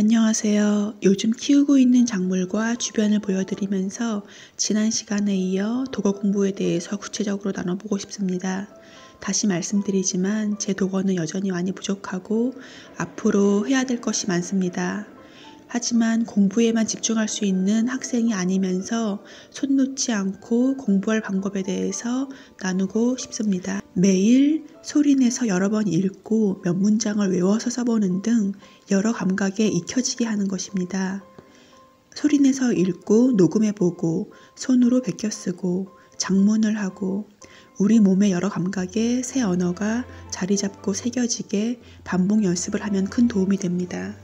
안녕하세요. 요즘 키우고 있는 작물과 주변을 보여드리면서 지난 시간에 이어 독어 공부에 대해서 구체적으로 나눠보고 싶습니다. 다시 말씀드리지만 제 독어는 여전히 많이 부족하고 앞으로 해야 될 것이 많습니다. 하지만 공부에만 집중할 수 있는 학생이 아니면서 손 놓지 않고 공부할 방법에 대해서 나누고 싶습니다. 매일 소리내서 여러 번 읽고 몇 문장을 외워서 써보는 등 여러 감각에 익혀지게 하는 것입니다. 소리내서 읽고 녹음해보고 손으로 베껴 쓰고 작문을 하고 우리 몸의 여러 감각에 새 언어가 자리 잡고 새겨지게 반복 연습을 하면 큰 도움이 됩니다.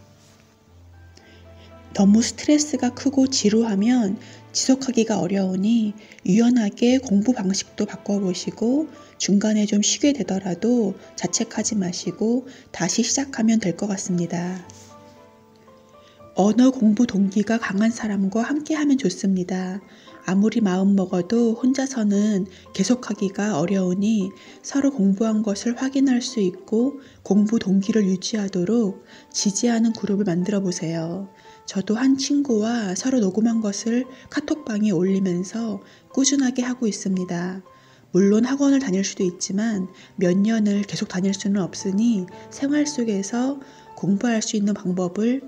너무 스트레스가 크고 지루하면 지속하기가 어려우니 유연하게 공부 방식도 바꿔보시고 중간에 좀 쉬게 되더라도 자책하지 마시고 다시 시작하면 될 것 같습니다. 언어 공부 동기가 강한 사람과 함께 하면 좋습니다. 아무리 마음 먹어도 혼자서는 계속하기가 어려우니 서로 공부한 것을 확인할 수 있고 공부 동기를 유지하도록 지지하는 그룹을 만들어 보세요. 저도 한 친구와 서로 녹음한 것을 카톡방에 올리면서 꾸준하게 하고 있습니다. 물론 학원을 다닐 수도 있지만 몇 년을 계속 다닐 수는 없으니 생활 속에서 공부할 수 있는 방법을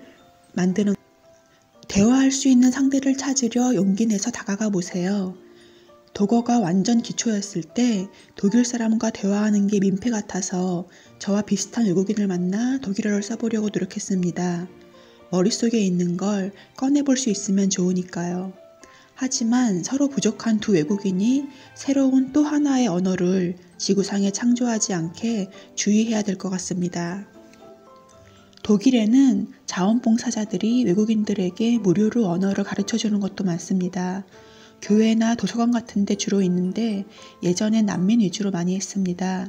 만드는 대화할 수 있는 상대를 찾으려 용기 내서 다가가 보세요. 독어가 완전 기초였을 때 독일 사람과 대화하는 게 민폐 같아서 저와 비슷한 외국인을 만나 독일어를 써보려고 노력했습니다. 머릿속에 있는 걸 꺼내볼 수 있으면 좋으니까요. 하지만 서로 부족한 두 외국인이 새로운 또 하나의 언어를 지구상에 창조하지 않게 주의해야 될 것 같습니다. 독일에는 자원봉사자들이 외국인들에게 무료로 언어를 가르쳐주는 것도 많습니다. 교회나 도서관 같은 데 주로 있는데 예전엔 난민 위주로 많이 했습니다.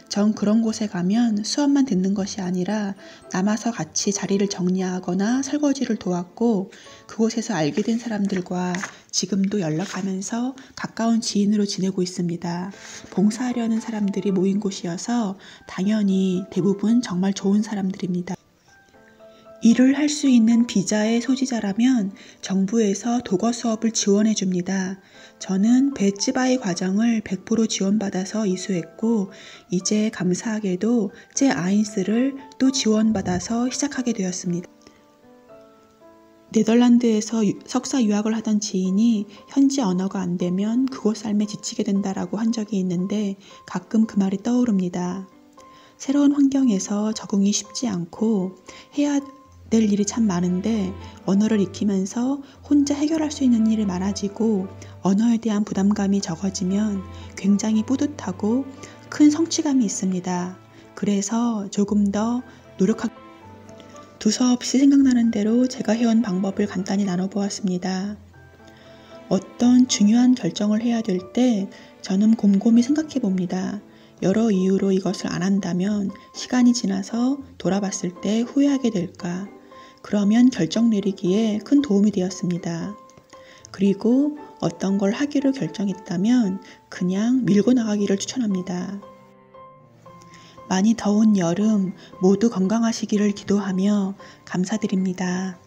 전 그런 곳에 가면 수업만 듣는 것이 아니라 남아서 같이 자리를 정리하거나 설거지를 도왔고 그곳에서 알게 된 사람들과 지금도 연락하면서 가까운 지인으로 지내고 있습니다. 봉사하려는 사람들이 모인 곳이어서 당연히 대부분 정말 좋은 사람들입니다. 일을 할 수 있는 비자의 소지자라면 정부에서 독어 수업을 지원해 줍니다. 저는 배찌바이 과정을 100% 지원받아서 이수했고 이제 감사하게도 제 아인스를 또 지원받아서 시작하게 되었습니다. 네덜란드에서 석사 유학을 하던 지인이 현지 언어가 안 되면 그곳 삶에 지치게 된다라고 한 적이 있는데 가끔 그 말이 떠오릅니다. 새로운 환경에서 적응이 쉽지 않고 해야 될 일이 참 많은데 언어를 익히면서 혼자 해결할 수 있는 일이 많아지고 언어에 대한 부담감이 적어지면 굉장히 뿌듯하고 큰 성취감이 있습니다. 그래서 조금 더 두서없이 생각나는 대로 제가 해온 방법을 간단히 나눠보았습니다. 어떤 중요한 결정을 해야 될 때 저는 곰곰이 생각해 봅니다. 여러 이유로 이것을 안 한다면 시간이 지나서 돌아봤을 때 후회하게 될까? 그러면 결정 내리기에 큰 도움이 되었습니다. 그리고 어떤 걸 하기로 결정했다면 그냥 밀고 나가기를 추천합니다. 많이 더운 여름 모두 건강하시기를 기도하며 감사드립니다.